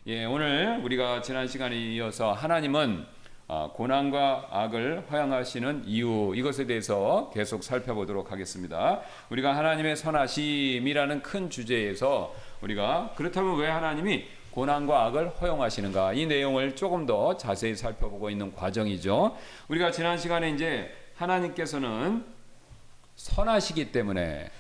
오늘 우리가 지난 시간에 이어서 하나님은 고난과 악을 허용하시는 이유, 이것에 대해서 계속 살펴보도록 하겠습니다. 우리가 하나님의 선하심이라는 큰 주제에서 우리가 그렇다면 왜 하나님이 고난과 악을 허용하시는가, 이 내용을 조금 더 자세히 살펴보고 있는 과정이죠. 우리가 지난 시간에 이제 하나님께서는 선하시기 때문에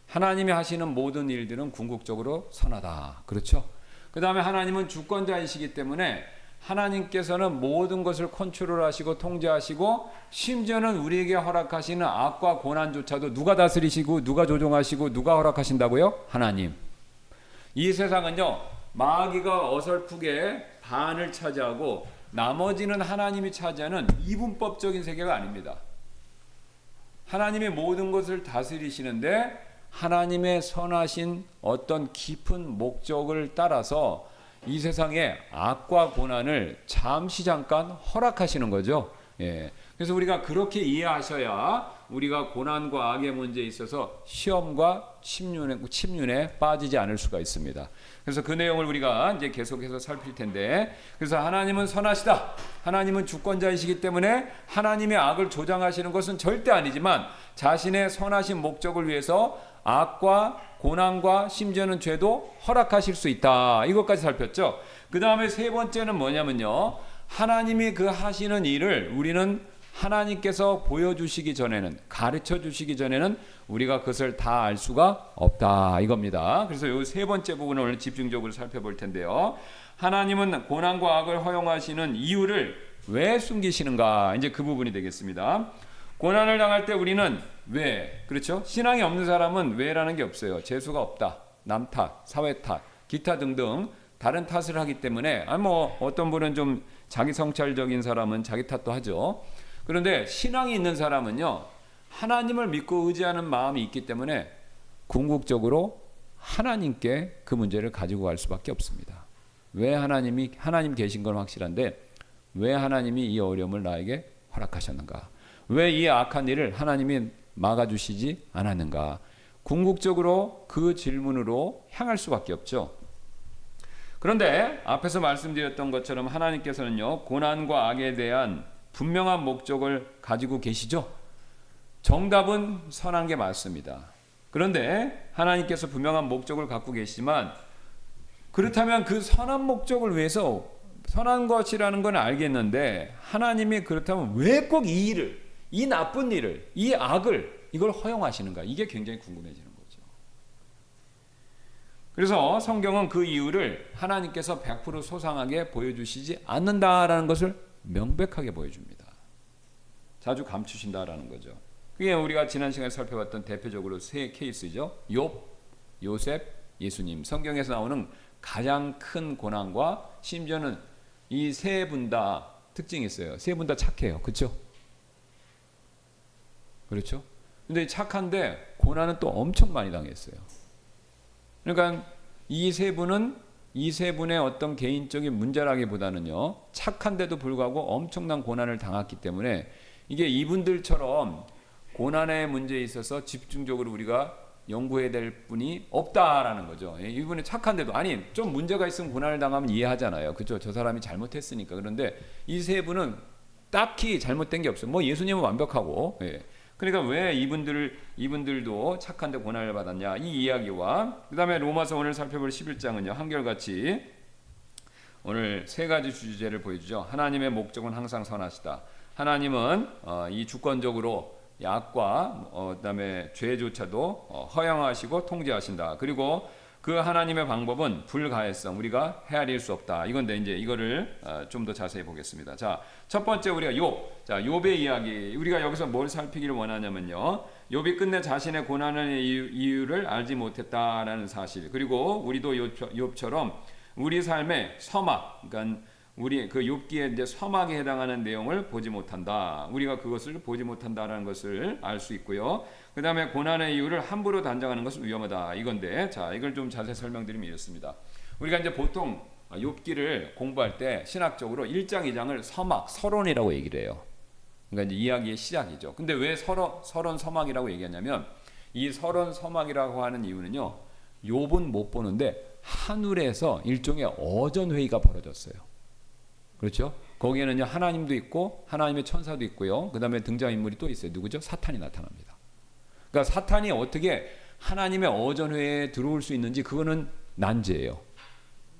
하나님이 하시는 모든 일들은 궁극적으로 선하다. 그렇죠? 그 다음에 하나님은 주권자이시기 때문에 하나님께서는 모든 것을 컨트롤하시고 통제하시고, 심지어는 우리에게 허락하시는 악과 고난조차도 누가 다스리시고 누가 조종하시고 누가 허락하신다고요? 하나님. 이 세상은요, 마귀가 어설프게 반을 차지하고 나머지는 하나님이 차지하는 이분법적인 세계가 아닙니다. 하나님이 모든 것을 다스리시는데 하나님의 선하신 어떤 깊은 목적을 따라서 이 세상에 악과 고난을 잠시 잠깐 허락하시는 거죠. 그래서 우리가 그렇게 이해하셔야 우리가 고난과 악의 문제에 있어서 시험과 침륜에 빠지지 않을 수가 있습니다. 그래서 그 내용을 우리가 이제 계속해서 살필 텐데, 그래서 하나님은 선하시다. 하나님은 주권자이시기 때문에 하나님의 악을 조장하시는 것은 절대 아니지만 자신의 선하신 목적을 위해서 악과 고난과 심지어는 죄도 허락하실 수 있다. 이것까지 살폈죠. 그 다음에 세 번째는 뭐냐면요, 하나님이 그 하시는 일을 우리는 하나님께서 보여주시기 전에는, 가르쳐 주시기 전에는 우리가 그것을 다 알 수가 없다, 이겁니다. 그래서 이 세 번째 부분을 오늘 집중적으로 살펴볼 텐데요, 하나님은 고난과 악을 허용하시는 이유를 왜 숨기시는가, 이제 그 부분이 되겠습니다. 고난을 당할 때 우리는 왜, 그렇죠? 신앙이 없는 사람은 왜라는 게 없어요. 재수가 없다, 남 탓, 사회 탓, 기타 등등 다른 탓을 하기 때문에, 어떤 분은 좀 자기 성찰적인 사람은 자기 탓도 하죠. 그런데 신앙이 있는 사람은요, 하나님을 믿고 의지하는 마음이 있기 때문에 궁극적으로 하나님께 그 문제를 가지고 갈 수밖에 없습니다. 왜 하나님 계신 건 확실한데 왜 하나님이 이 어려움을 나에게 허락하셨는가? 왜 이 악한 일을 하나님이 막아주시지 않았는가? 궁극적으로 그 질문으로 향할 수밖에 없죠. 그런데 앞에서 말씀드렸던 것처럼 하나님께서는요, 고난과 악에 대한 분명한 목적을 가지고 계시죠. 정답은 선한 게 맞습니다. 그런데 하나님께서 분명한 목적을 갖고 계시지만, 그렇다면 그 선한 목적을 위해서 선한 것이라는 건 알겠는데 하나님이 그렇다면 왜 꼭 이 일을, 이 나쁜 일을, 이 악을, 이걸 허용하시는가? 이게 굉장히 궁금해지는 거죠. 그래서 성경은 그 이유를 하나님께서 100% 소상하게 보여주시지 않는다라는 것을 명백하게 보여줍니다. 자주 감추신다라는 거죠. 그게 우리가 지난 시간에 살펴봤던 대표적으로 세 케이스죠. 욥, 요셉, 예수님. 성경에서 나오는 가장 큰 고난과 심지어는 이 세 분 다 특징이 있어요. 세 분 다 착해요. 그렇죠? 그렇죠? 근데 착한데 고난은 또 엄청 많이 당했어요. 그러니까 이 세 분의 어떤 개인적인 문제라기보다는요, 착한데도 불구하고 엄청난 고난을 당했기 때문에 이게 이분들처럼 고난의 문제에 있어서 집중적으로 우리가 연구해야 될 분이 없다라는 거죠. 이분이 착한데도, 좀 문제가 있으면 고난을 당하면 이해하잖아요. 그렇죠? 저 사람이 잘못했으니까. 그런데 이 세 분은 딱히 잘못된 게 없어요. 예수님은 완벽하고. 그러니까 왜 이분들도 착한데 고난을 받았냐, 이 이야기와 그 다음에 로마서 오늘 살펴볼 11장은요, 한결같이 오늘 세 가지 주제를 보여주죠. 하나님의 목적은 항상 선하시다. 하나님은 이 주권적으로 약과 그다음에 죄조차도 허용하시고 통제하신다. 그리고 그 하나님의 방법은 불가해성, 우리가 헤아릴 수 없다. 이건데 이제 이거를 좀 더 자세히 보겠습니다. 자, 첫 번째 우리가 욥의 이야기. 우리가 여기서 뭘 살피기를 원하냐면요, 욥이 끝내 자신의 고난의 이유를 알지 못했다라는 사실. 그리고 우리도 욥처럼 우리 삶의 서막, 그러니까 우리 그 욥기에 이제 서막에 해당하는 내용을 보지 못한다. 우리가 그것을 보지 못한다라는 것을 알 수 있고요. 그 다음에 고난의 이유를 함부로 단정하는 것은 위험하다. 이건데, 자, 이걸 좀 자세히 설명드리면 이렇습니다. 우리가 이제 보통 욥기를 공부할 때 신학적으로 1장, 2장을 서막, 서론이라고 얘기를 해요. 그러니까 이제 이야기의 시작이죠. 근데 왜 서론 서막이라고 얘기하냐면, 이 서론 서막이라고 하는 이유는요, 욥은 못 보는데 하늘에서 일종의 어전회의가 벌어졌어요. 그렇죠? 거기에는요 하나님도 있고 하나님의 천사도 있고요. 그 다음에 등장인물이 또 있어요. 누구죠? 사탄이 나타납니다. 그러니까 사탄이 어떻게 하나님의 어전회에 들어올 수 있는지 그거는 난제예요.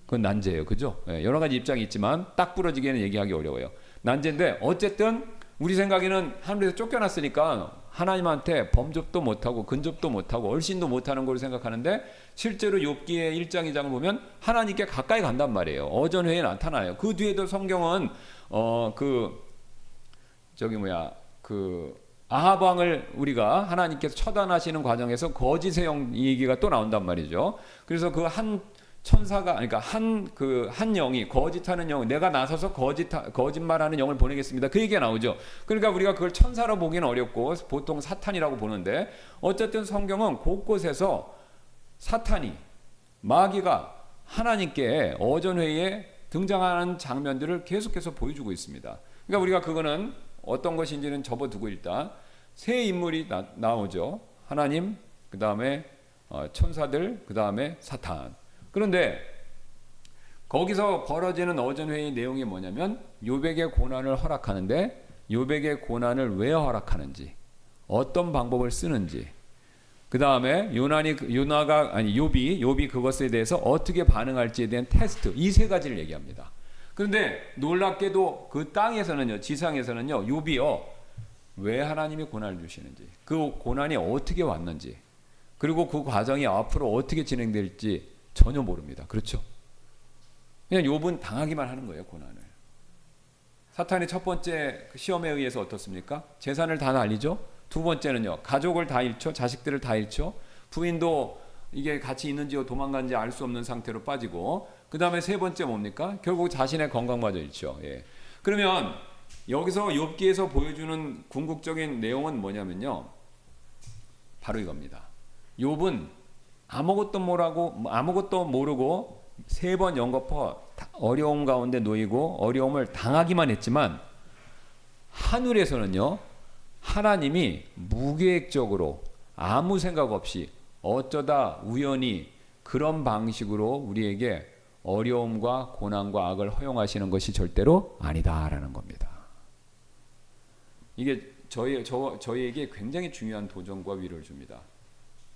그건 난제예요. 그죠? 여러 가지 입장이 있지만 딱 부러지게는 얘기하기 어려워요. 난제인데 어쨌든 우리 생각에는 하늘에서 쫓겨났으니까 하나님한테 범접도 못하고 근접도 못하고 얼씬도 못하는 걸 생각하는데 실제로 욥기의 1장 2장을 보면 하나님께 가까이 간단 말이에요. 어전회에 나타나요. 그 뒤에도 성경은 아합 왕을 우리가 하나님께서 처단하시는 과정에서 거짓의 영 얘기가 또 나온단 말이죠. 그래서 그 한 천사가 그러니까 한 영이 거짓하는 영, 내가 나서서 거짓말하는 영을 보내겠습니다. 그 얘기가 나오죠. 그러니까 우리가 그걸 천사로 보기는 어렵고 보통 사탄이라고 보는데 어쨌든 성경은 곳곳에서 사탄이 마귀가 하나님께 어전회의에 등장하는 장면들을 계속해서 보여주고 있습니다. 그러니까 우리가 그거는 어떤 것인지는 접어두고 일단 세 인물이 나오죠. 하나님, 그 다음에 천사들, 그 다음에 사탄. 그런데 거기서 벌어지는 어전회의 내용이 뭐냐면 욥에게 고난을 허락하는데 욥에게 고난을 왜 허락하는지, 어떤 방법을 쓰는지, 그 다음에 욥이 그것에 대해서 어떻게 반응할지에 대한 테스트, 이 세 가지를 얘기합니다. 그런데 놀랍게도 그 땅에서는요, 지상에서는요, 욥이요 왜 하나님이 고난을 주시는지, 그 고난이 어떻게 왔는지, 그리고 그 과정이 앞으로 어떻게 진행될지 전혀 모릅니다. 그렇죠? 그냥 욥은 당하기만 하는 거예요, 고난을. 사탄이 첫 번째 시험에 의해서 어떻습니까? 재산을 다 날리죠. 두 번째는요, 가족을 다 잃죠. 자식들을 다 잃죠. 부인도 이게 같이 있는지 도망간지 알 수 없는 상태로 빠지고, 그 다음에 세 번째 뭡니까? 결국 자신의 건강마저 잃죠. 예. 그러면 여기서 욥기에서 보여주는 궁극적인 내용은 뭐냐면요, 바로 이겁니다. 욥은 아무것도 모르고 세 번 연거푸 어려움 가운데 놓이고 어려움을 당하기만 했지만 하늘에서는요, 하나님이 무계획적으로 아무 생각 없이 어쩌다 우연히 그런 방식으로 우리에게 어려움과 고난과 악을 허용하시는 것이 절대로 아니다라는 겁니다. 이게 저희에게 굉장히 중요한 도전과 위로를 줍니다.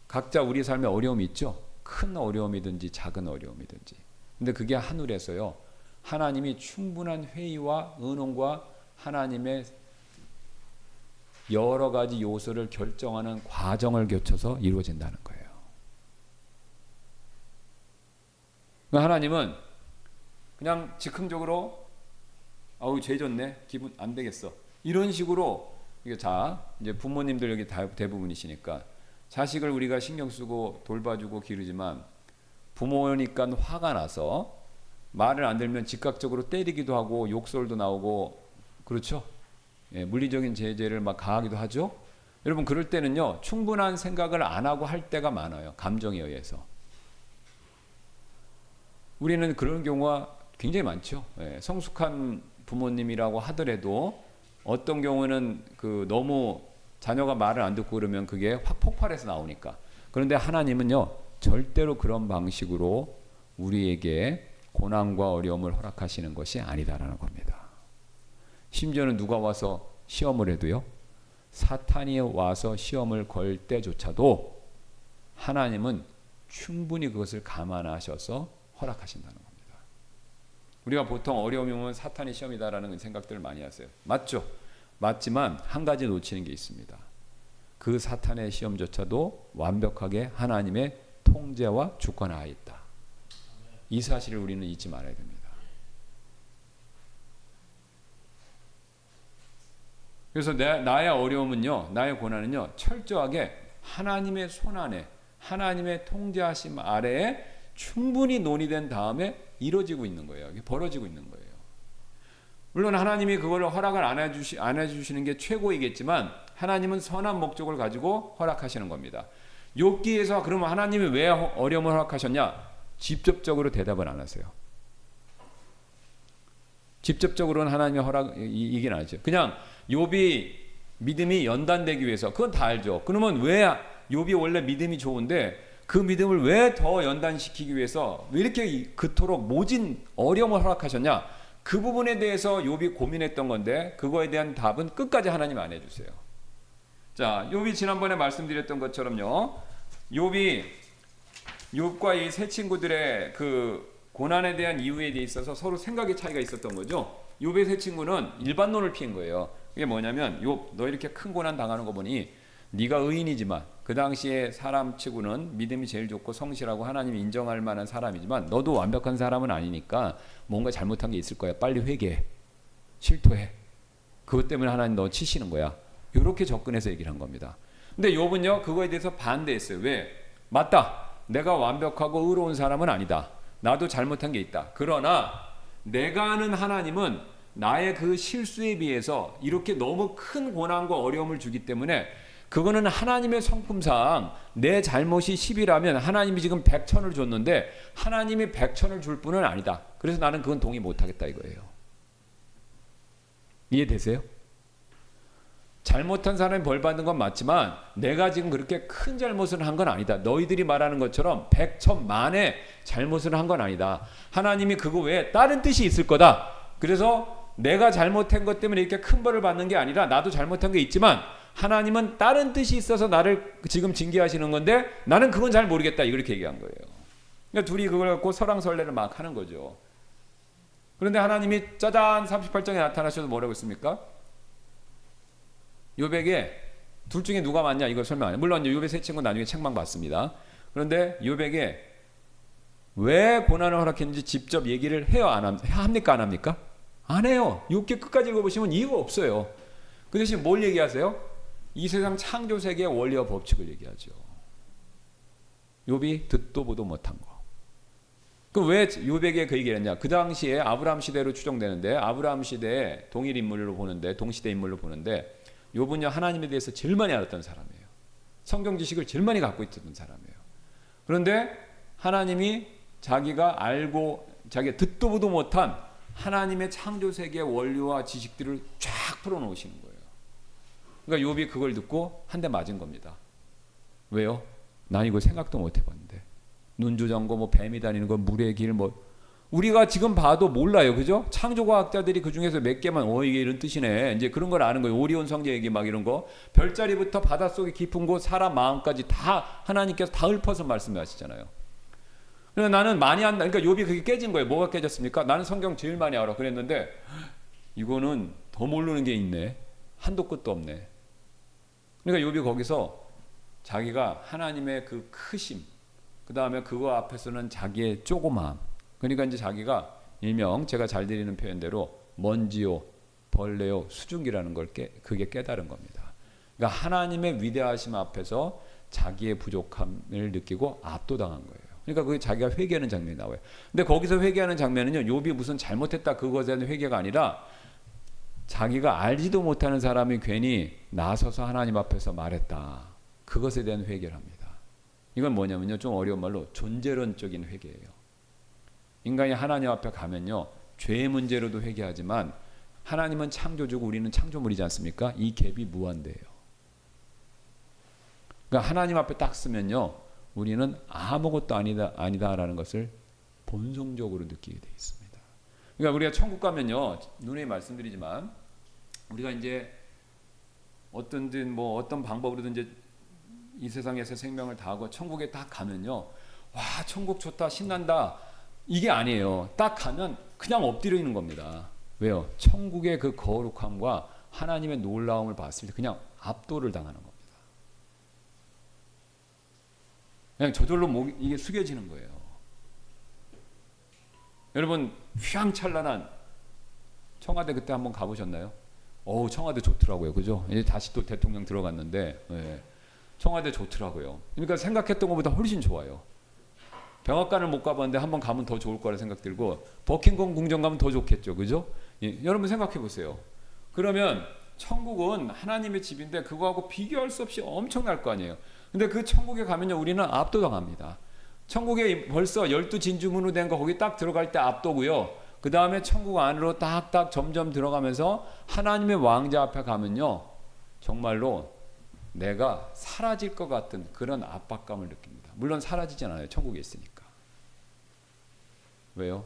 각자 우리 삶에 어려움이 있죠. 큰 어려움이든지 작은 어려움이든지. 근데 그게 하늘에서요, 하나님이 충분한 회의와 의논과 하나님의 여러 가지 요소를 결정하는 과정을 거쳐서 이루어진다는 거예요. 하나님은 그냥 즉흥적으로 아우 죄 졌네, 기분 안 되겠어, 이런 식으로 이제 부모님들 여기 대부분이시니까 자식을 우리가 신경 쓰고 돌봐주고 기르지만 부모니까 화가 나서 말을 안 들으면 즉각적으로 때리기도 하고 욕설도 나오고, 그렇죠? 예, 물리적인 제재를 막 가하기도 하죠. 여러분, 그럴 때는요, 충분한 생각을 안 하고 할 때가 많아요. 감정에 의해서. 우리는 그런 경우가 굉장히 많죠. 예, 성숙한 부모님이라고 하더라도 어떤 경우는 너무 자녀가 말을 안 듣고 그러면 그게 확 폭발해서 나오니까. 그런데 하나님은요, 절대로 그런 방식으로 우리에게 고난과 어려움을 허락하시는 것이 아니다라는 겁니다. 심지어는 누가 와서 시험을 해도요, 사탄이 와서 시험을 걸 때조차도 하나님은 충분히 그것을 감안하셔서 허락하신다는 겁니다. 우리가 보통 어려움이 오면 사탄이 시험이다라는 생각들을 많이 하세요. 맞죠? 맞지만 한 가지 놓치는 게 있습니다. 그 사탄의 시험조차도 완벽하게 하나님의 통제와 주권 하에 있다. 이 사실을 우리는 잊지 말아야 됩니다. 그래서 나의 어려움은요, 나의 고난은요, 철저하게 하나님의 손 안에, 하나님의 통제하심 아래에 충분히 논의된 다음에 이루어지고 있는 거예요. 벌어지고 있는 거예요. 물론 하나님이 그걸 허락을 안 해주시는 게 최고이겠지만 하나님은 선한 목적을 가지고 허락하시는 겁니다. 욥기에서 그러면 하나님이 왜 어려움을 허락하셨냐? 직접적으로 대답을 안 하세요. 직접적으로는 하나님의 허락이긴 하죠. 그냥 욥이 믿음이 연단되기 위해서, 그건 다 알죠. 그러면 왜 욥이 원래 믿음이 좋은데 그 믿음을 왜 더 연단시키기 위해서 왜 이렇게 그토록 모진 어려움을 허락하셨냐? 그 부분에 대해서 욥이 고민했던 건데 그거에 대한 답은 끝까지 하나님 안 해주세요. 자, 욥이 지난번에 말씀드렸던 것처럼요. 욥과 이 세 친구들의 그 고난에 대한 이유에 대해 있어서 서로 생각의 차이가 있었던 거죠. 욥의 세 친구는 일반론을 피한 거예요. 그게 뭐냐면 욥, 너 이렇게 큰 고난 당하는 거 보니 네가 의인이지만 그 당시에 사람치고는 믿음이 제일 좋고 성실하고 하나님이 인정할 만한 사람이지만 너도 완벽한 사람은 아니니까 뭔가 잘못한 게 있을 거야. 빨리 회개해. 실토해. 그것 때문에 하나님 너 치시는 거야. 이렇게 접근해서 얘기를 한 겁니다. 근데 욥은요 그거에 대해서 반대했어요. 왜? 맞다. 내가 완벽하고 의로운 사람은 아니다. 나도 잘못한 게 있다. 그러나 내가 아는 하나님은 나의 그 실수에 비해서 이렇게 너무 큰 고난과 어려움을 주기 때문에 그거는 하나님의 성품상 내 잘못이 10이라면 하나님이 지금 100천을 줬는데 하나님이 100천을 줄 뿐은 아니다. 그래서 나는 그건 동의 못하겠다 이거예요. 이해되세요? 잘못한 사람이 벌 받는 건 맞지만 내가 지금 그렇게 큰 잘못을 한 건 아니다. 너희들이 말하는 것처럼 100천만의 잘못을 한 건 아니다. 하나님이 그거 외에 다른 뜻이 있을 거다. 그래서 내가 잘못한 것 때문에 이렇게 큰 벌을 받는 게 아니라 나도 잘못한 게 있지만 하나님은 다른 뜻이 있어서 나를 지금 징계하시는 건데 나는 그건 잘 모르겠다. 이렇게 얘기한 거예요. 그러니까 둘이 그걸 갖고 설왕설래를 막 하는 거죠. 그런데 하나님이 짜잔 38장에 나타나셔서 뭐라고 했습니까? 욥에게 둘 중에 누가 맞냐 이걸 설명 안 해요. 물론 욥의 세 친구는 나중에 책망받습니다. 그런데 욥에게 왜 고난을 허락했는지 직접 얘기를 해요? 합니까? 안 합니까? 안 해요. 욥기 끝까지 읽어보시면 이유가 없어요. 그 대신 뭘 얘기하세요? 이 세상 창조 세계의 원리와 법칙을 얘기하죠. 욥이 듣도 보도 못한 거. 그럼 왜 욥에게 그 얘기를 했냐? 그 당시에 아브라함 시대로 추정되는데 아브라함 시대의 동일 인물로 보는데 동시대 인물로 보는데 욥은요 하나님에 대해서 제일 많이 알았던 사람이에요. 성경 지식을 제일 많이 갖고 있던 사람이에요. 그런데 하나님이 자기가 알고 자기가 듣도 보도 못한 하나님의 창조 세계의 원리와 지식들을 쫙 풀어놓으시는 거예요. 그러니까 욥이 그걸 듣고 한 대 맞은 겁니다. 왜요? 난 이거 생각도 못 해봤는데 눈조장고 뭐 뱀이 다니는 거 물의 길 뭐 우리가 지금 봐도 몰라요. 그죠? 창조과학자들이 그 중에서 몇 개만 이게 이런 뜻이네. 이제 그런 걸 아는 거예요. 오리온 성제 얘기 막 이런 거. 별자리부터 바닷속의 깊은 곳 사람 마음까지 다 하나님께서 다 읊어서 말씀하시잖아요. 그래서 나는 많이 안다. 그러니까 욥이 그게 깨진 거예요. 뭐가 깨졌습니까? 나는 성경 제일 많이 알아. 그랬는데 이거는 더 모르는 게 있네. 한도 끝도 없네. 그러니까 욥이 거기서 자기가 하나님의 그 크심, 그 다음에 그거 앞에서는 자기의 조그마함. 그러니까 이제 자기가 일명 제가 잘 드리는 표현대로 먼지요, 벌레요, 수증기라는 걸 그게 깨달은 겁니다. 그러니까 하나님의 위대하심 앞에서 자기의 부족함을 느끼고 압도당한 거예요. 그러니까 그게 자기가 회개하는 장면이 나와요. 근데 거기서 회개하는 장면은요, 욥이 무슨 잘못했다 그것에 대한 회개가 아니라 자기가 알지도 못하는 사람이 괜히 나서서 하나님 앞에서 말했다. 그것에 대한 회개를 합니다. 이건 뭐냐면요, 좀 어려운 말로 존재론적인 회개예요. 인간이 하나님 앞에 가면요, 죄의 문제로도 회개하지만 하나님은 창조주고 우리는 창조물이지 않습니까? 이 갭이 무한대예요. 그러니까 하나님 앞에 딱 쓰면요, 우리는 아무것도 아니다라는 것을 본성적으로 느끼게 돼 있습니다. 그러니까 우리가 천국 가면요, 누누이 말씀드리지만 우리가 이제 어떤 방법으로든 이제 이 세상에서 생명을 다하고 천국에 딱 가면요, 와 천국 좋다 신난다 이게 아니에요. 딱 가면 그냥 엎드려 있는 겁니다. 왜요? 천국의 그 거룩함과 하나님의 놀라움을 봤을 때 그냥 압도를 당하는 겁니다. 그냥 저절로 목이 이게 숙여지는 거예요. 여러분 휘황찬란한 청와대 그때 한번 가보셨나요? 청와대 좋더라고요. 그죠? 이제 다시 또 대통령 들어갔는데 청와대 좋더라고요. 그러니까 생각했던 것보다 훨씬 좋아요. 백악관을 못 가봤는데 한번 가면 더 좋을 거라 생각 들고 버킹엄 궁정 가면 더 좋겠죠. 그죠? 여러분 생각해 보세요. 그러면 천국은 하나님의 집인데 그거하고 비교할 수 없이 엄청날 거 아니에요. 근데 그 천국에 가면요, 우리는 압도당합니다. 천국에 벌써 12진주문으로 된 거 거기 딱 들어갈 때 압도고요. 그 다음에 천국 안으로 딱딱 점점 들어가면서 하나님의 왕자 앞에 가면요, 정말로 내가 사라질 것 같은 그런 압박감을 느낍니다. 물론 사라지진 않아요. 천국에 있으니까. 왜요?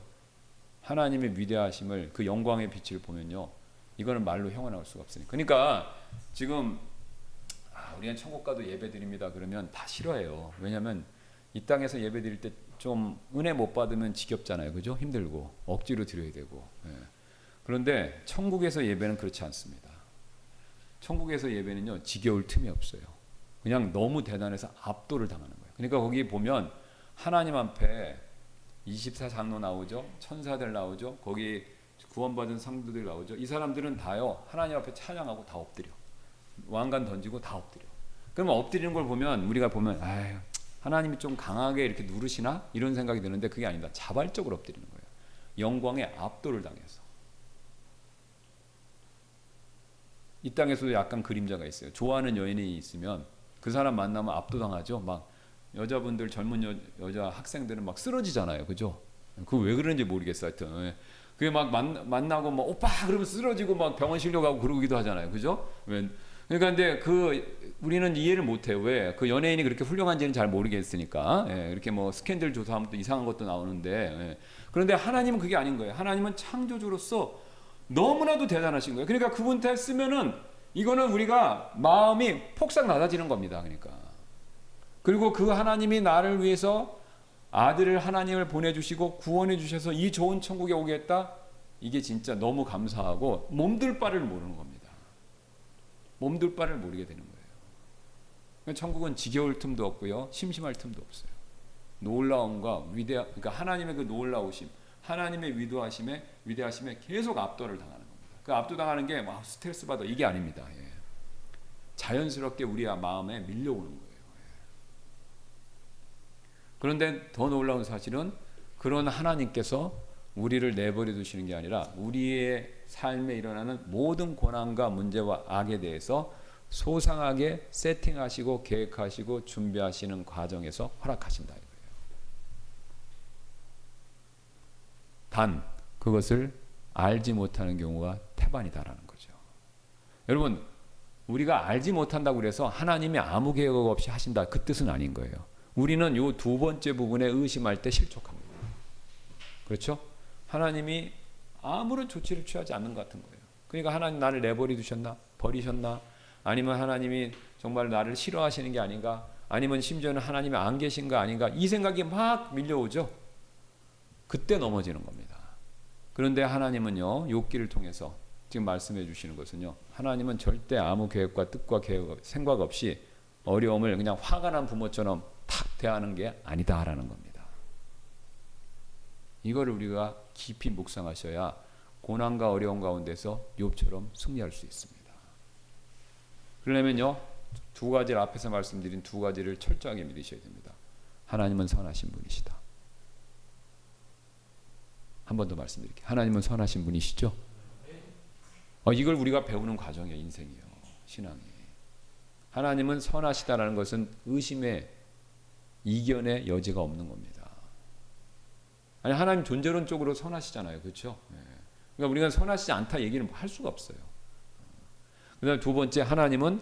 하나님의 위대하심을, 그 영광의 빛을 보면요, 이거는 말로 형언할 수가 없으니까. 그러니까 지금 우리는 천국 가도 예배 드립니다 그러면 다 싫어해요. 왜냐하면 이 땅에서 예배 드릴 때 좀 은혜 못 받으면 지겹잖아요. 그죠? 힘들고 억지로 드려야 되고. 예. 그런데 천국에서 예배는 그렇지 않습니다. 천국에서 예배는요, 지겨울 틈이 없어요. 그냥 너무 대단해서 압도를 당하는 거예요. 그러니까 거기 보면 하나님 앞에 24장로 나오죠. 천사들 나오죠. 거기 구원받은 성도들 나오죠. 이 사람들은 다요, 하나님 앞에 찬양하고 다 엎드려. 왕관 던지고 다 엎드려. 그러면 엎드리는 걸 보면, 우리가 보면 아유, 하나님이 좀 강하게 이렇게 누르시나? 이런 생각이 드는데 그게 아니다. 자발적으로 엎드리는 거예요. 영광의 압도를 당해서. 이 땅에서도 약간 그림자가 있어요. 좋아하는 여인이 있으면 그 사람 만나면 압도당하죠. 막 여자분들, 젊은 여자 학생들은 막 쓰러지잖아요. 그죠? 그거 왜 그런지 모르겠어. 하여튼 예. 그게 막 만나고 막 오빠 그러면 쓰러지고 막 병원 실려가고 그러기도 하잖아요. 그죠? 그러니까 근데 우리는 이해를 못해요. 왜? 그 연예인이 그렇게 훌륭한지는 잘 모르겠으니까. 예. 이렇게 뭐 스캔들 조사하면 또 이상한 것도 나오는데. 예. 그런데 하나님은 그게 아닌 거예요. 하나님은 창조주로서 너무나도 대단하신 거예요. 그러니까 그분한테 했으면은 이거는 우리가 마음이 폭삭 낮아지는 겁니다. 그러니까. 그리고 그 하나님이 나를 위해서 아들을, 하나님을 보내주시고 구원해 주셔서 이 좋은 천국에 오게 했다. 이게 진짜 너무 감사하고 몸둘 바를 모르는 겁니다. 몸둘 바를 모르게 되는 거예요. 그러니까 천국은 지겨울 틈도 없고요, 심심할 틈도 없어요. 놀라움과 그러니까 하나님의 그 놀라우심, 하나님의 위대하심에 계속 압도를 당하는 겁니다. 그 압도당하는 게 막 스트레스 받아, 이게 아닙니다. 예. 자연스럽게 우리 마음에 밀려오는 거예요. 그런데 더 놀라운 사실은 그런 하나님께서 우리를 내버려 두시는 게 아니라 우리의 삶에 일어나는 모든 고난과 문제와 악에 대해서 소상하게 세팅하시고 계획하시고 준비하시는 과정에서 허락하신다 이거예요. 단 그것을 알지 못하는 경우가 태반이다라는 거죠. 여러분, 우리가 알지 못한다고 그래서 하나님이 아무 계획 없이 하신다, 그 뜻은 아닌 거예요. 우리는 이 두 번째 부분에 의심할 때 실족합니다. 그렇죠? 하나님이 아무런 조치를 취하지 않는 것 같은 거예요. 그러니까 하나님 나를 내버려 두셨나? 버리셨나? 아니면 하나님이 정말 나를 싫어하시는 게 아닌가? 아니면 심지어는 하나님이 안 계신 거 아닌가? 이 생각이 막 밀려오죠. 그때 넘어지는 겁니다. 그런데 하나님은요, 욥기를 통해서 지금 말씀해 주시는 것은요, 하나님은 절대 아무 계획과 뜻과 생각 없이 어려움을 그냥 화가 난 부모처럼 탁 대하는 게 아니다라는 겁니다. 이거를 우리가 깊이 묵상하셔야 고난과 어려움 가운데서 욥처럼 승리할 수 있습니다. 그러려면요, 두 가지를 앞에서 말씀드린 두 가지를 철저하게 믿으셔야 됩니다. 하나님은 선하신 분이시다. 한 번 더 말씀드릴게요. 하나님은 선하신 분이시죠? 이걸 우리가 배우는 과정이에요. 인생이요. 신앙이. 하나님은 선하시다라는 것은 의심의 이견의 여지가 없는 겁니다. 아니, 하나님 존재론적으로 선하시잖아요. 그렇죠? 그러니까 우리가 선하시지 않다 얘기는 할 수가 없어요. 그다음 두 번째, 하나님은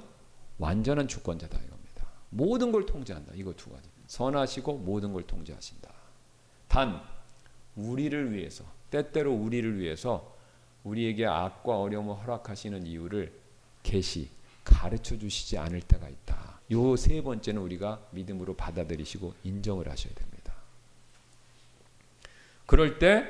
완전한 주권자다 이겁니다. 모든 걸 통제한다. 이거 두 가지. 선하시고 모든 걸 통제하신다. 단 우리를 위해서, 때때로 우리를 위해서 우리에게 악과 어려움을 허락하시는 이유를 가르쳐 주시지 않을 때가 있다. 요 세 번째는 우리가 믿음으로 받아들이시고 인정을 하셔야 됩니다. 그럴 때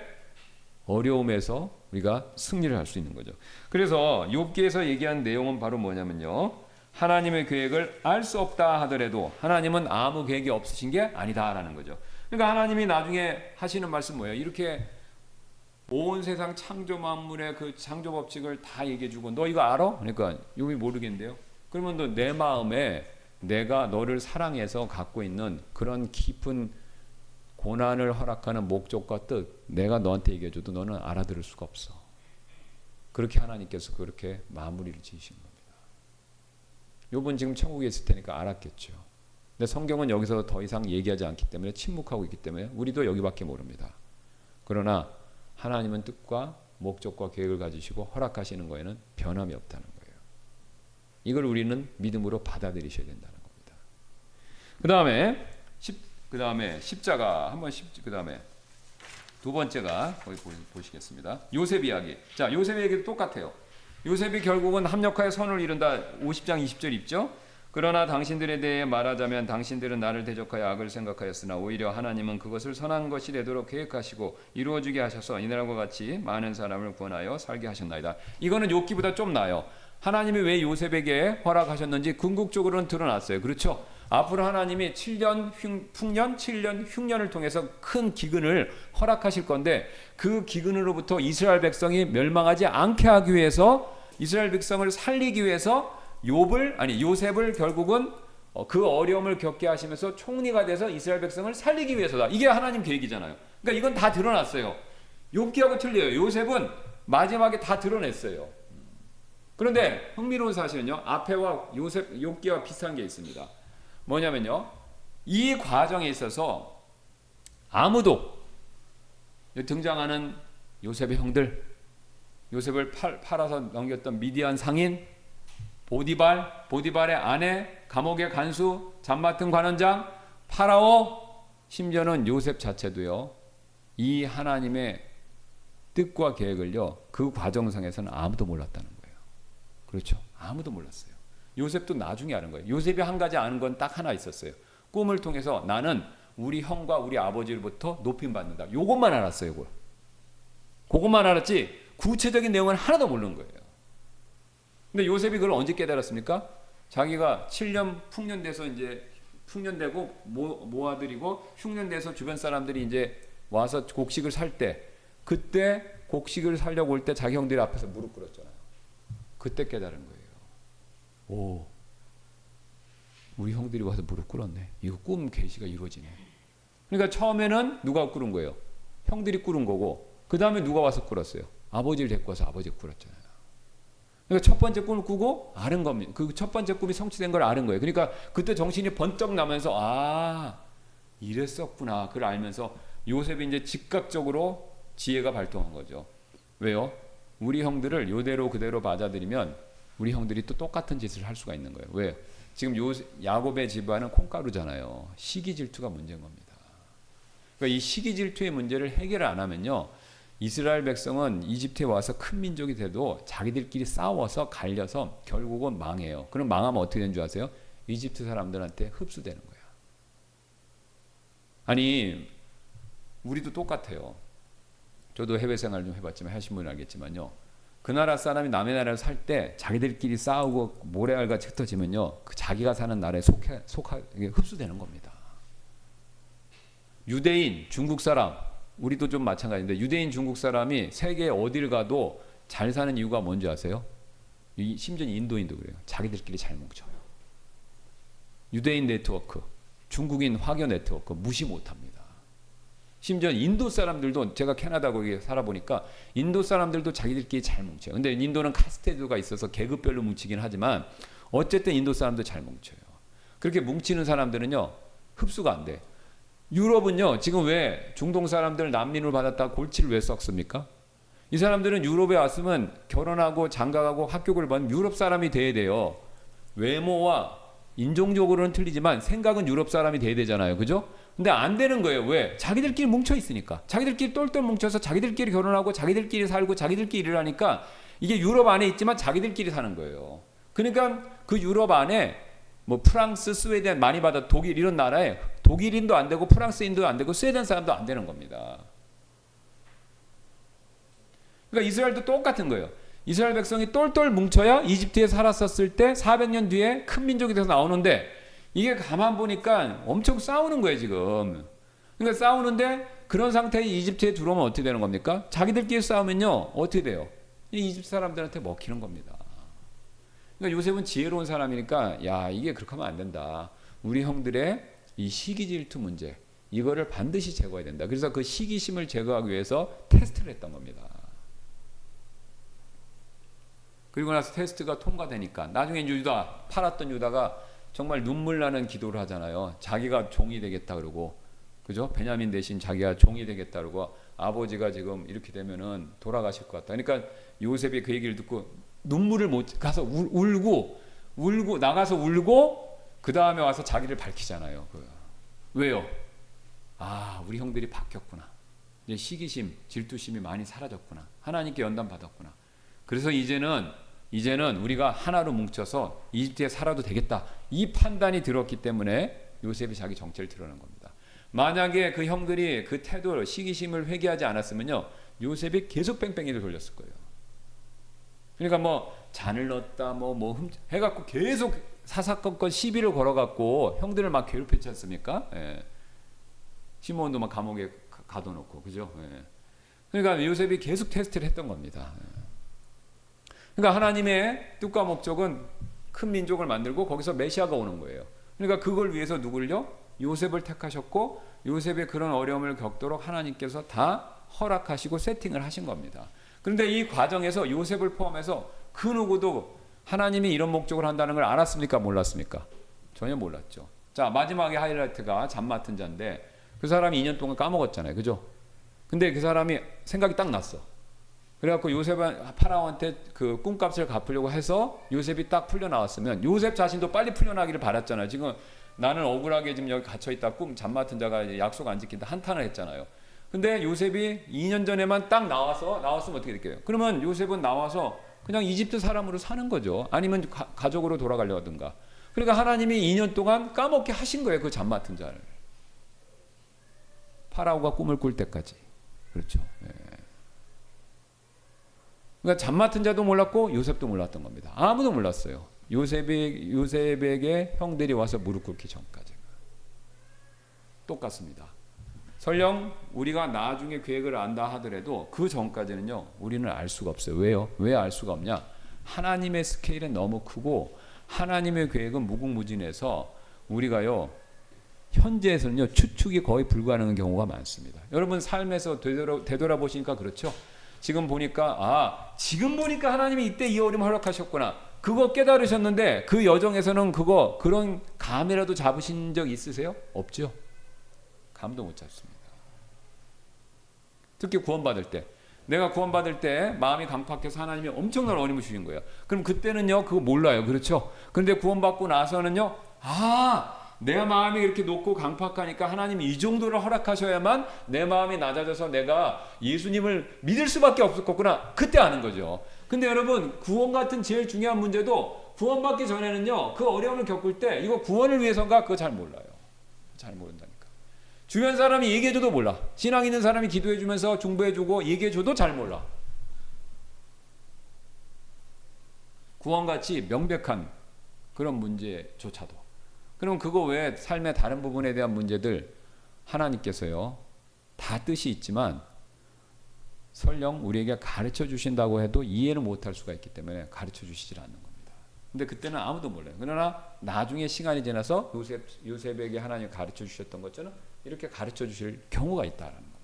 어려움에서 우리가 승리를 할 수 있는 거죠. 그래서 욥기에서 얘기한 내용은 바로 뭐냐면요, 하나님의 계획을 알 수 없다 하더라도 하나님은 아무 계획이 없으신 게 아니다라는 거죠. 그러니까 하나님이 나중에 하시는 말씀 뭐예요? 이렇게 온 세상 창조 만물의 그 창조 법칙을 다 얘기해주고 너 이거 알아? 그러니까 욥이 모르겠는데요. 그러면 너 내 마음에 내가 너를 사랑해서 갖고 있는 그런 깊은 고난을 허락하는 목적과 뜻, 내가 너한테 얘기해줘도 너는 알아들을 수가 없어. 그렇게 하나님께서 그렇게 마무리를 지으신 겁니다. 욥은 지금 천국에 있을 테니까 알았겠죠. 근데 성경은 여기서 더 이상 얘기하지 않기 때문에 침묵하고 있기 때문에 우리도 여기밖에 모릅니다. 그러나 하나님은 뜻과 목적과 계획을 가지시고 허락하시는 거에는 변함이 없다는 거예요. 이걸 우리는 믿음으로 받아들이셔야 된다는 겁니다. 그 다음에 십자가 한번 그 다음에 두 번째가 거기 보시겠습니다. 요셉 이야기. 자, 요셉 이야기도 똑같아요. 요셉이 결국은 합력하여 선을 이룬다. 50장 20절 있죠? 그러나 당신들에 대해 말하자면 당신들은 나를 대적하여 악을 생각하였으나 오히려 하나님은 그것을 선한 것이 되도록 계획하시고 이루어주게 하셔서 이날과 같이 많은 사람을 구원하여 살게 하셨나이다. 이거는 욥기보다 좀 나아요. 하나님이 왜 요셉에게 허락하셨는지 궁극적으로는 드러났어요. 그렇죠? 앞으로 하나님이 7년 풍년, 7년 흉년을 통해서 큰 기근을 허락하실 건데 그 기근으로부터 이스라엘 백성이 멸망하지 않게 하기 위해서 이스라엘 백성을 살리기 위해서 요셉을 결국은 그 어려움을 겪게 하시면서 총리가 돼서 이스라엘 백성을 살리기 위해서다. 이게 하나님 계획이잖아요. 그러니까 이건 다 드러났어요. 욥기하고 틀려요. 요셉은 마지막에 다 드러냈어요. 그런데 흥미로운 사실은요. 앞에와 욥기와 비슷한 게 있습니다. 뭐냐면요. 이 과정에 있어서 아무도 등장하는 요셉의 형들, 요셉을 팔아서 넘겼던 미디안 상인, 보디발의 아내, 감옥의 간수, 잠 맡은 관원장, 파라오, 심지어는 요셉 자체도요. 이 하나님의 뜻과 계획을요. 그 과정상에서는 아무도 몰랐다는 거예요. 그렇죠? 아무도 몰랐어요. 요셉도 나중에 아는 거예요. 요셉이 한 가지 아는 건 딱 하나 있었어요. 꿈을 통해서 나는 우리 형과 우리 아버지로부터 높임 받는다. 요것만 알았어요. 그것만 알았지 구체적인 내용은 하나도 모르는 거예요. 근데 요셉이 그걸 언제 깨달았습니까? 자기가 7년 풍년돼서 이제 풍년되고 모아들이고 흉년돼서 주변 사람들이 이제 와서 곡식을 살 때, 그때 곡식을 살려고 올 때 자기 형들이 앞에서 무릎 꿇었잖아요. 그때 깨달은 거예요. 오, 우리 형들이 와서 무릎 꿇었네. 이거 꿈 계시가 이루어지네. 그러니까 처음에는 누가 꿇은 거예요? 형들이 꿇은 거고, 그 다음에 누가 와서 꿇었어요? 아버지를 데리고 와서 아버지가 꿇었잖아요. 그러니까 첫 번째 꿈을 꾸고 아는 겁니다. 그 첫 번째 꿈이 성취된 걸 아는 거예요. 그러니까 그때 정신이 번쩍 나면서 이랬었구나. 그걸 알면서 요셉이 이제 즉각적으로 지혜가 발동한 거죠. 왜요? 우리 형들을 요대로 그대로 받아들이면 우리 형들이 또 똑같은 짓을 할 수가 있는 거예요. 왜? 지금 야곱의 집안은 콩가루잖아요. 시기 질투가 문제인 겁니다. 그러니까 이 시기 질투의 문제를 해결 안 하면요. 이스라엘 백성은 이집트에 와서 큰 민족이 돼도 자기들끼리 싸워서 갈려서 결국은 망해요. 그럼 망하면 어떻게 되는 줄 아세요? 이집트 사람들한테 흡수되는 거야. 아니 우리도 똑같아요. 저도 해외 생활 좀 해봤지만 하신 분은 알겠지만요. 그 나라 사람이 남의 나라를 살 때 자기들끼리 싸우고 모래알같이 흩어지면요. 그 자기가 사는 나라에 흡수되는 겁니다. 유대인, 중국 사람 우리도 좀 마찬가지인데 유대인 중국 사람이 세계 어딜 가도 잘 사는 이유가 뭔지 아세요? 심지어 인도인도 그래요. 자기들끼리 잘 뭉쳐요. 유대인 네트워크, 중국인 화교 네트워크 무시 못합니다. 심지어 인도 사람들도 제가 캐나다 거기에 살아보니까 인도 사람들도 자기들끼리 잘 뭉쳐요. 근데 인도는 카스테드가 있어서 계급별로 뭉치긴 하지만 어쨌든 인도 사람도 잘 뭉쳐요. 그렇게 뭉치는 사람들은요. 흡수가 안 돼. 유럽은요. 지금 왜 중동 사람들 난민을 받았다 골치를 왜 썩습니까? 이 사람들은 유럽에 왔으면 결혼하고 장가가고 학교를 받는 유럽 사람이 돼야 돼요. 외모와 인종적으로는 틀리지만 생각은 유럽 사람이 돼야 되잖아요. 그죠? 근데 안 되는 거예요. 왜? 자기들끼리 뭉쳐 있으니까. 자기들끼리 똘똘 뭉쳐서 자기들끼리 결혼하고 자기들끼리 살고 자기들끼리 일을 하니까 이게 유럽 안에 있지만 자기들끼리 사는 거예요. 그러니까 그 유럽 안에 뭐 프랑스, 스웨덴 많이 받아 독일 이런 나라에 독일인도 안 되고 프랑스인도 안 되고 스웨덴 사람도 안 되는 겁니다. 그러니까 이스라엘도 똑같은 거예요. 이스라엘 백성이 똘똘 뭉쳐야 이집트에 살았었을 때 400년 뒤에 큰 민족이 돼서 나오는데 이게 가만 보니까 엄청 싸우는 거예요 지금. 그러니까 싸우는데 그런 상태에 이집트에 들어오면 어떻게 되는 겁니까? 자기들끼리 싸우면요 어떻게 돼요? 이집트 사람들한테 먹히는 겁니다. 그러니까 요셉은 지혜로운 사람이니까 야 이게 그렇게 하면 안 된다. 우리 형들의 이 시기질투 문제 이거를 반드시 제거해야 된다. 그래서 그 시기심을 제거하기 위해서 테스트를 했던 겁니다. 그리고 나서 테스트가 통과되니까 나중에 유다 팔았던 유다가 정말 눈물 나는 기도를 하잖아요. 자기가 종이 되겠다 그러고 그죠? 베냐민 대신 자기가 종이 되겠다 그러고 아버지가 지금 이렇게 되면은 돌아가실 것 같다. 그러니까 요셉이 그 얘기를 듣고 눈물을 못 가서 울고 울고 나가서 울고 그 다음에 와서 자기를 밝히잖아요. 왜요? 아, 우리 형들이 바뀌었구나. 이제 시기심, 질투심이 많이 사라졌구나. 하나님께 연단 받았구나. 그래서 이제는 우리가 하나로 뭉쳐서 이집트에 살아도 되겠다. 이 판단이 들었기 때문에 요셉이 자기 정체를 드러낸 겁니다. 만약에 그 형들이 그 태도, 시기심을 회개하지 않았으면요, 요셉이 계속 뺑뺑이를 돌렸을 거예요. 그러니까 뭐 잔을 넣었다, 해갖고 계속 사사건건 시비를 걸어갖고 형들을 막 괴롭혔지 않습니까? 예. 시몬도 막 감옥에 가둬놓고, 그죠? 예. 그러니까 요셉이 계속 테스트를 했던 겁니다. 예. 그러니까 하나님의 뜻과 목적은 큰 민족을 만들고 거기서 메시아가 오는 거예요. 그러니까 그걸 위해서 누굴요? 요셉을 택하셨고 요셉의 그런 어려움을 겪도록 하나님께서 다 허락하시고 세팅을 하신 겁니다. 그런데 이 과정에서 요셉을 포함해서 그 누구도 하나님이 이런 목적을 한다는 걸 알았습니까? 몰랐습니까? 전혀 몰랐죠. 자, 마지막에 하이라이트가 잠 맡은 자인데 그 사람이 2년 동안 까먹었잖아요. 그죠? 근데 그 사람이 생각이 딱 났어. 그래갖고 요셉은 파라오한테 그 꿈값을 갚으려고 해서 요셉이 딱 풀려나왔으면 요셉 자신도 빨리 풀려나기를 바랐잖아요. 지금 나는 억울하게 지금 여기 갇혀있다 잠 맡은 자가 약속 안 지킨다 한탄을 했잖아요. 근데 요셉이 2년 전에만 딱 나왔으면 어떻게 될까요? 그러면 요셉은 나와서 그냥 이집트 사람으로 사는 거죠. 아니면 가족으로 돌아가려 하든가. 그러니까 하나님이 2년 동안 까먹게 하신 거예요. 그 잠 맡은 자를. 파라오가 꿈을 꿀 때까지. 그렇죠. 예. 그러니까 잠 맡은 자도 몰랐고 요셉도 몰랐던 겁니다. 아무도 몰랐어요. 요셉에게 형들이 와서 무릎 꿇기 전까지. 똑같습니다. 설령 우리가 나중에 계획을 안다 하더라도 그 전까지는요, 우리는 알 수가 없어요. 왜요? 왜 알 수가 없냐? 하나님의 스케일은 너무 크고 하나님의 계획은 무궁무진해서 우리가요, 현재에서는요, 추측이 거의 불가능한 경우가 많습니다. 여러분 삶에서 되돌아보시니까 그렇죠? 지금 보니까 하나님이 이때 이 어려움을 허락하셨구나. 그거 깨달으셨는데 그 여정에서는 그런 감이라도 잡으신 적 있으세요? 없죠? 감도 못 잡습니다. 특히 구원받을 때, 내가 구원받을 때 마음이 강팍해서 하나님이 엄청난 어려움을 주신 거예요. 그럼 그때는요, 그거 몰라요. 그렇죠? 근데 구원받고 나서는요, 내 마음이 이렇게 높고 강팍하니까 하나님이 이 정도를 허락하셔야만 내 마음이 낮아져서 내가 예수님을 믿을 수밖에 없었구나. 그때 아는 거죠. 근데 여러분, 구원 같은 제일 중요한 문제도 구원받기 전에는요, 그 어려움을 겪을 때 이거 구원을 위해서인가? 그거 잘 몰라요. 잘 모른다니까. 주변 사람이 얘기해줘도 몰라. 신앙 있는 사람이 기도해주면서 중보해주고 얘기해줘도 잘 몰라. 구원같이 명백한 그런 문제조차도. 그럼 그거 외에 삶의 다른 부분에 대한 문제들 하나님께서요, 다 뜻이 있지만 설령 우리에게 가르쳐 주신다고 해도 이해를 못할 수가 있기 때문에 가르쳐 주시질 않는 겁니다. 근데 그때는 아무도 몰라요. 그러나 나중에 시간이 지나서 요셉에게 하나님이 가르쳐 주셨던 것처럼 이렇게 가르쳐 주실 경우가 있다라는 겁니다.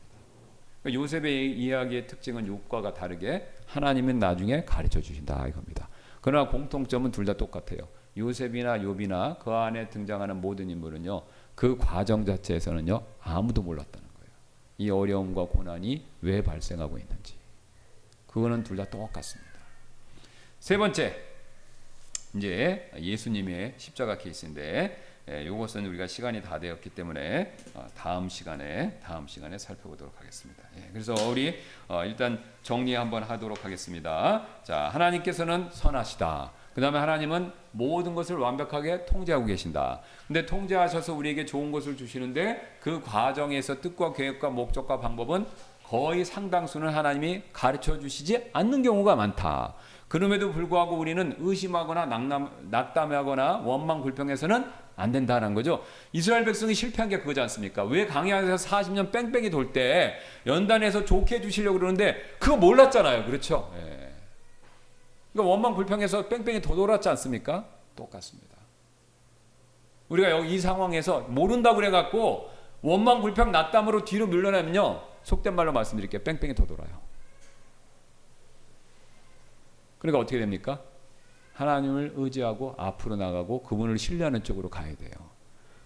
그러니까 요셉의 이야기의 특징은 욥과 다르게 하나님은 나중에 가르쳐 주신다 이겁니다. 그러나 공통점은 둘 다 똑같아요. 요셉이나 욥이나 그 안에 등장하는 모든 인물은요, 그 과정 자체에서는요, 아무도 몰랐다는 거예요. 이 어려움과 고난이 왜 발생하고 있는지. 그거는 둘 다 똑같습니다. 세 번째, 이제 예수님의 십자가 케이스인데, 이것은 우리가 시간이 다 되었기 때문에 다음 시간에 살펴보도록 하겠습니다. 그래서 우리 일단 정리 한번 하도록 하겠습니다. 자, 하나님께서는 선하시다. 그 다음에 하나님은 모든 것을 완벽하게 통제하고 계신다. 근데 통제하셔서 우리에게 좋은 것을 주시는데 그 과정에서 뜻과 계획과 목적과 방법은 거의 상당수는 하나님이 가르쳐 주시지 않는 경우가 많다. 그럼에도 불구하고 우리는 의심하거나 낙담하거나 원망 불평해서는 안 된다는 거죠. 이스라엘 백성이 실패한 게 그거지 않습니까? 왜 광야에서 40년 뺑뺑이 돌 때 연단해서 좋게 해주시려고 그러는데 그거 몰랐잖아요. 그렇죠? 그러니까 원망 불평해서 뺑뺑이 더 돌았지 않습니까? 똑같습니다. 우리가 여기 이 상황에서 모른다고 그래갖고 원망 불평 낙담으로 뒤로 밀려나면요, 속된 말로 말씀드릴게요, 뺑뺑이 더 돌아요. 그러니까 어떻게 됩니까? 하나님을 의지하고 앞으로 나가고 그분을 신뢰하는 쪽으로 가야 돼요.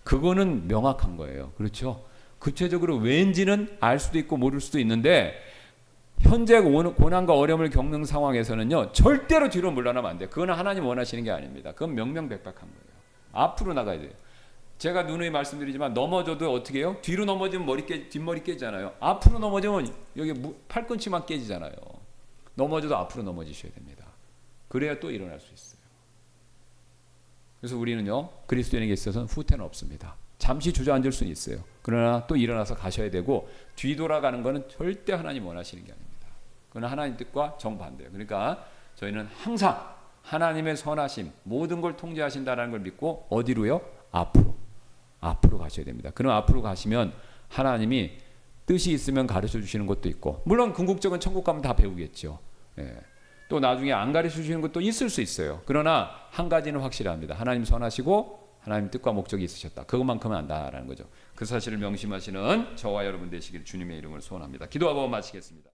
그거는 명확한 거예요. 그렇죠? 구체적으로 왠지는 알 수도 있고 모를 수도 있는데 현재 고난과 어려움을 겪는 상황에서는요, 절대로 뒤로 물러나면 안 돼요. 그건 하나님 원하시는 게 아닙니다. 그건 명명백백한 거예요. 앞으로 나가야 돼요. 제가 누누이 말씀드리지만 넘어져도 어떻게 해요? 뒤로 넘어지면 뒷머리 깨지잖아요. 앞으로 넘어지면 여기 팔꿈치만 깨지잖아요. 넘어져도 앞으로 넘어지셔야 됩니다. 그래야 또 일어날 수 있어요. 그래서 우리는요, 그리스도인에게 있어서는 후퇴는 없습니다. 잠시 주저앉을 수는 있어요. 그러나 또 일어나서 가셔야 되고, 뒤돌아가는 것은 절대 하나님 원하시는 게 아닙니다. 그건 하나님 뜻과 정반대예요. 그러니까 저희는 항상 하나님의 선하심, 모든 걸 통제하신다는 걸 믿고 어디로요? 앞으로 가셔야 됩니다. 그럼 앞으로 가시면 하나님이 뜻이 있으면 가르쳐 주시는 것도 있고, 물론 궁극적인 천국 가면 다 배우겠죠. 예. 또 나중에 안 가르쳐 주시는 것도 있을 수 있어요. 그러나 한 가지는 확실합니다. 하나님 선하시고 하나님 뜻과 목적이 있으셨다. 그것만큼은 안다라는 거죠. 그 사실을 명심하시는 저와 여러분 되시길 주님의 이름으로 소원합니다. 기도하고 마치겠습니다.